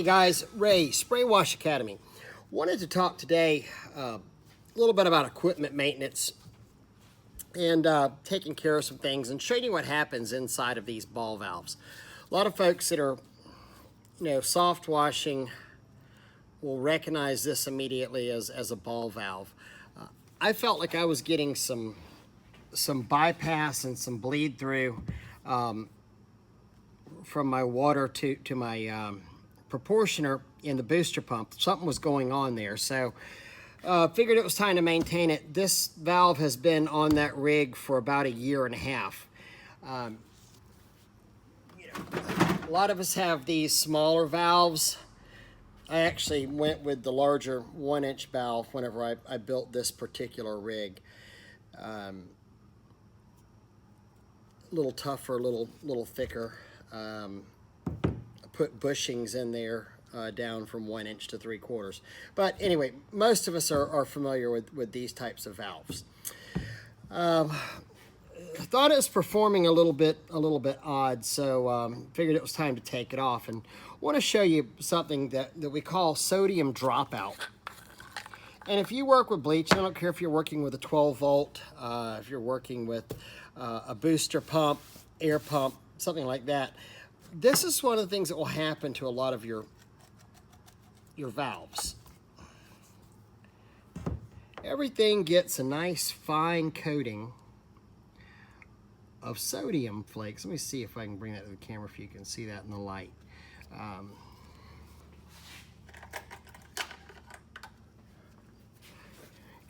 Hey guys, Ray, Spray Wash Academy. Wanted to talk today a little bit about equipment maintenance and taking care of some things and showing you what happens inside of these ball valves. A lot of folks that are, soft washing will recognize this immediately as a ball valve. I felt like I was getting some bypass and some bleed through from my water to my proportioner in the booster pump. Something was going on there, so figured it was time to maintain it. This valve has been on that rig for about 1.5 years. A lot of us have these smaller valves. I actually went with the larger 1-inch valve whenever I built this particular rig. A little tougher, a little thicker. I put bushings in there down from 1 inch to 3/4. But anyway, most of us are familiar with these types of valves. I thought it was performing a little bit odd, so figured it was time to take it off. And want to show you something that we call sodium dropout. And if you work with bleach, I don't care if you're working with a 12 volt, if you're working with a booster pump, air pump, something like that, this is one of the things that will happen to a lot of your valves. Everything gets a nice fine coating of sodium flakes. Let me see if I can bring that to the camera if you can see that in the light. You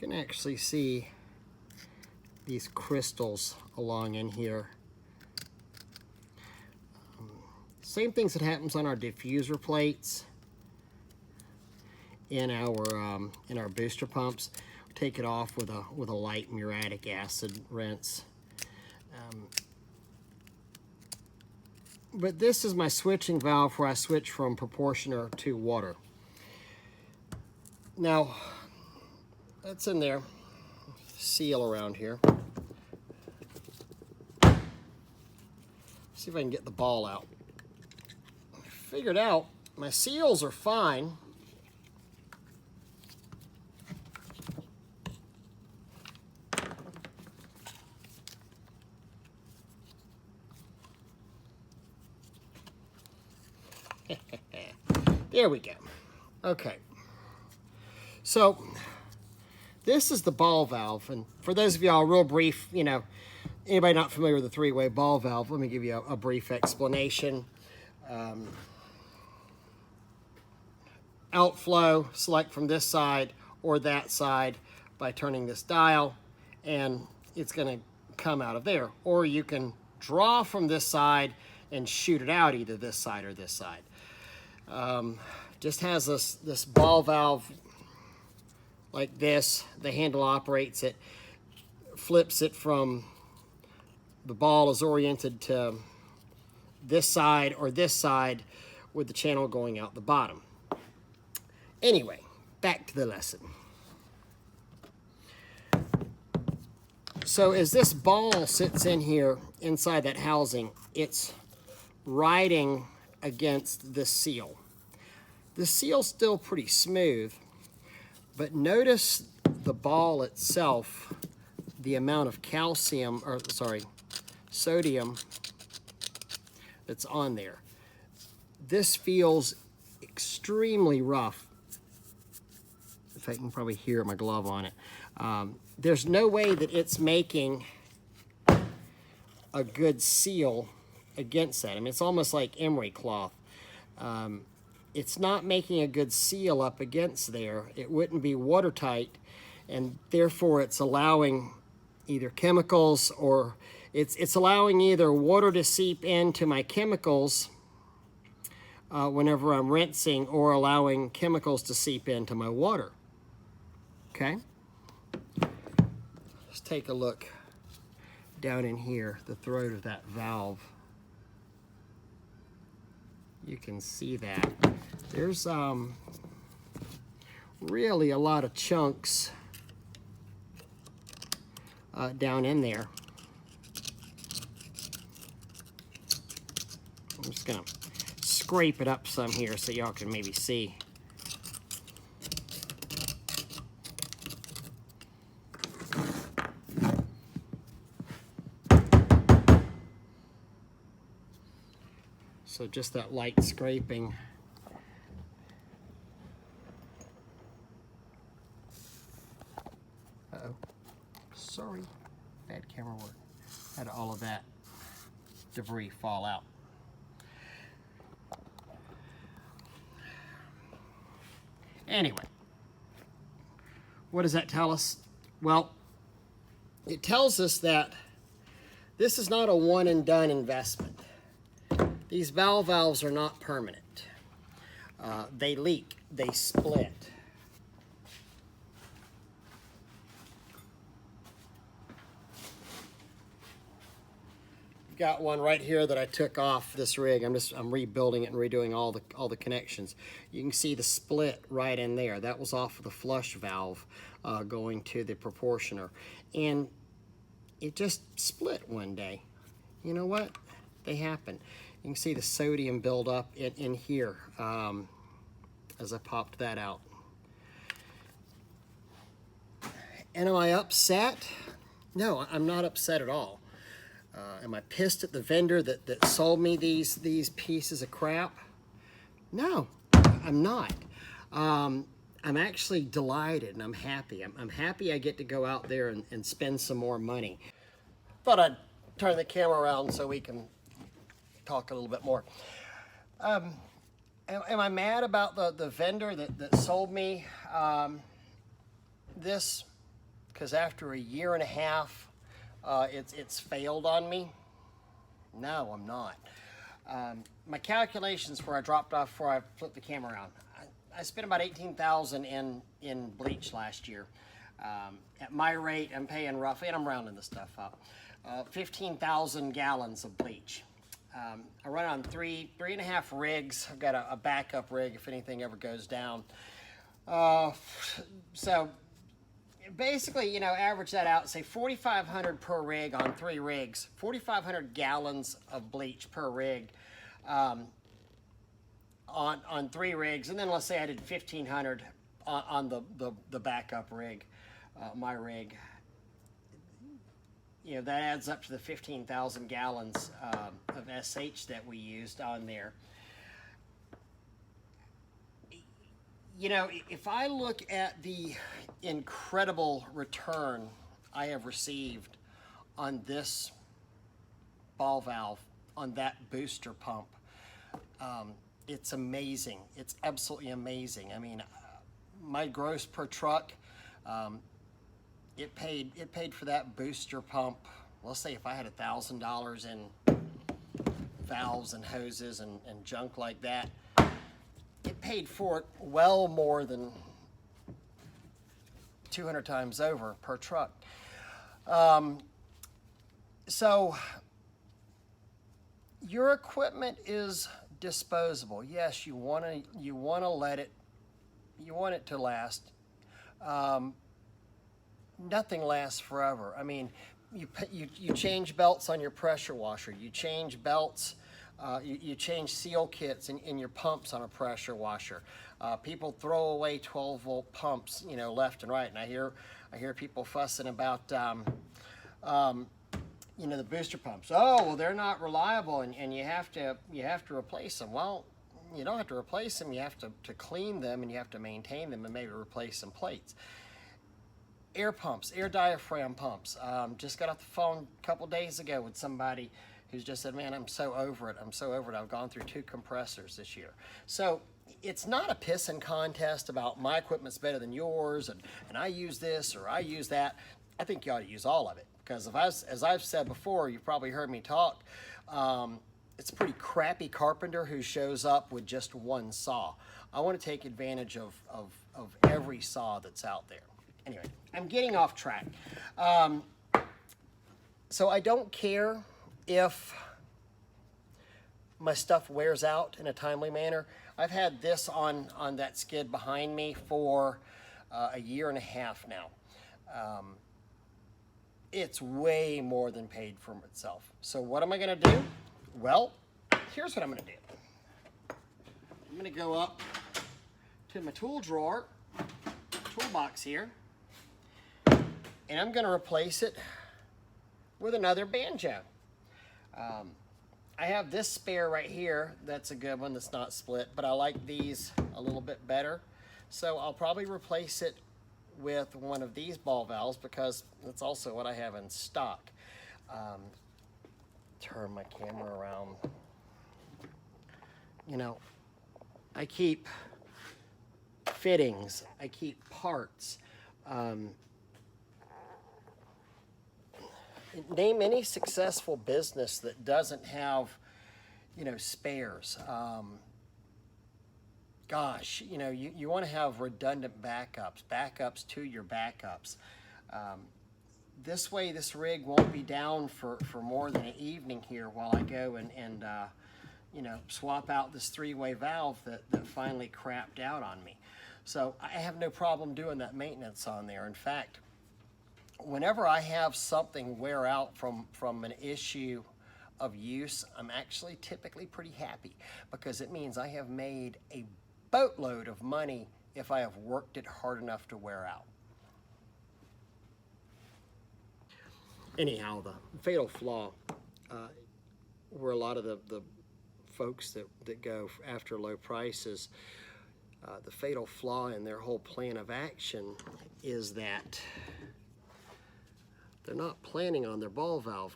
can actually see these crystals along in here. Same things that happens on our diffuser plates in our booster pumps. Take it off with a light muriatic acid rinse. But this is my switching valve where I switch from proportioner to water. Now, that's in there. Seal around here. See if I can get the ball out. Figured out my seals are fine. There we go. Okay. So this is the ball valve, and for those of y'all, real brief, anybody not familiar with the three-way ball valve, let me give you a brief explanation. Outflow, select from this side or that side by turning this dial, and it's going to come out of there. Or you can draw from this side and shoot it out either this side or this side. Just has this ball valve like this. The handle operates it, flips it from the ball is oriented to this side or this side with the channel going out the bottom. Anyway, back to the lesson. So as this ball sits in here inside that housing, it's riding against this seal. The seal's still pretty smooth, but notice the ball itself, the amount of sodium that's on there. This feels extremely rough. In fact, you can probably hear my glove on it. There's no way that it's making a good seal against that. I mean, it's almost like emery cloth. It's not making a good seal up against there. It wouldn't be watertight, and therefore it's allowing either chemicals or it's allowing either water to seep into my chemicals whenever I'm rinsing, or allowing chemicals to seep into my water. Okay? Let's take a look down in here, the throat of that valve. You can see that. There's really a lot of chunks down in there. I'm just gonna scrape it up some here so y'all can maybe see. So just that light scraping. Uh-oh. Sorry. Bad camera work. Had all of that debris fall out. Anyway, what does that tell us? Well, it tells us that this is not a one and done investment. These valves are not permanent. They leak, they split. Got one right here that I took off this rig. I'm rebuilding it and redoing all the connections. You can see the split right in there. That was off of the flush valve going to the proportioner, and it just split one day. You know what? They happen. You can see the sodium build up in here as I popped that out. And am I upset? No, I'm not upset at all. Am I pissed at the vendor that sold me these pieces of crap? No, I'm not. I'm actually delighted and I'm happy. I'm happy I get to go out there and spend some more money. Thought I'd turn the camera around so we can talk a little bit more. Am I mad about the vendor that sold me this? Because after a year and a half, it's failed on me? No, I'm not. My calculations before I dropped off, before I flipped the camera around, I spent about $18,000 in bleach last year. At my rate, I'm paying roughly, and I'm rounding this stuff up, 15,000 gallons of bleach. I run on three and a half rigs. I've got a backup rig if anything ever goes down. So basically, you know, average that out, say 4,500 per rig on 3 rigs, 4,500 gallons of bleach per rig on 3 rigs, and then let's say I did 1,500 on the backup rig, my rig. You know, that adds up to the 15,000 gallons of SH that we used on there. You know, if I look at the incredible return I have received on this ball valve, on that booster pump, it's amazing. It's absolutely amazing. I mean, my gross per truck, it paid for that booster pump. Let's say if I had $1,000 in valves and hoses and junk like that, it paid for it well more than 200 times over per truck. So your equipment is disposable. Yes, you want to let it, you want it to last. Nothing lasts forever. I mean, you change belts on your pressure washer. You change belts. You change seal kits in your pumps on a pressure washer. People throw away 12-volt pumps, you know, left and right. And I hear people fussing about, you know, the booster pumps. Oh, well, they're not reliable, and you have to replace them. Well, you don't have to replace them. You have to clean them, and you have to maintain them, and maybe replace some plates. Air pumps, air diaphragm pumps. Just got off the phone a couple days ago with somebody who's just said, man, I'm so over it. I'm so over it. I've gone through 2 compressors this year. So it's not a pissing contest about my equipment's better than yours, and I use this or I use that. I think you ought to use all of it, because as I've said before, you've probably heard me talk, it's a pretty crappy carpenter who shows up with just one saw. I want to take advantage of every saw that's out there. Anyway, I'm getting off track. So I don't care if my stuff wears out in a timely manner. I've had this on that skid behind me for a year and a half now. It's way more than paid for itself. So what am I gonna do? Well, here's what I'm gonna do. I'm going to go up to my tool drawer, toolbox here, and I'm going to replace it with another banjo. I have this spare right here. That's a good one that's not split, but I like these a little bit better. So I'll probably replace it with one of these ball valves because that's also what I have in stock. Turn my camera around. You know, I keep fittings, I keep parts. Name any successful business that doesn't have, you know, spares. Gosh, you know, you want to have redundant backups to your backups. This way, this rig won't be down for more than an evening here while I go and you know, swap out this three-way valve that finally crapped out on me. So I have no problem doing that maintenance on there. In fact, whenever I have something wear out from an issue of use, I'm actually typically pretty happy because it means I have made a boatload of money if I have worked it hard enough to wear out. Anyhow, the fatal flaw, where a lot of the folks that go after low prices, the fatal flaw in their whole plan of action is that they're not planning on their ball valve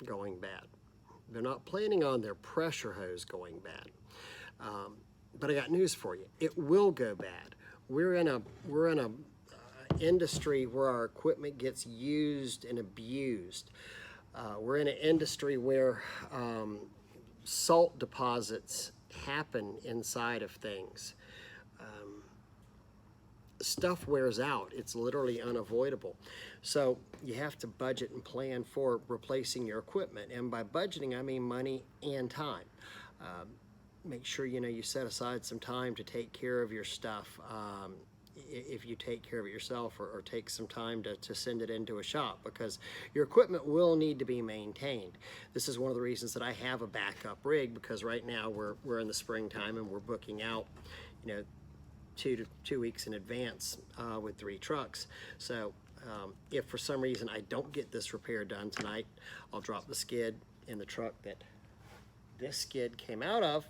going bad. They're not planning on their pressure hose going bad. But I got news for you. It will go bad. We're in a industry where our equipment gets used and abused. We're in an industry where salt deposits happen inside of things. Stuff wears out. It's literally unavoidable. So you have to budget and plan for replacing your equipment. And by budgeting, I mean money and time. Make sure you set aside some time to take care of your stuff. If you take care of it yourself, or take some time to send it into a shop, because your equipment will need to be maintained. This is one of the reasons that I have a backup rig, because right now we're in the springtime and we're booking out, 2 weeks in advance with 3 trucks. So if for some reason I don't get this repair done tonight, I'll drop the skid in the truck that this skid came out of,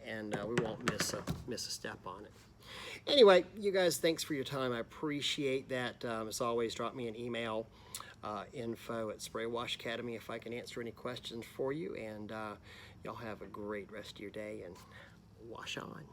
and we won't miss a step on it. Anyway, you guys, thanks for your time. I appreciate that. As always, drop me an email, info@Spray-Wash Academy, if I can answer any questions for you. And y'all have a great rest of your day, and wash on.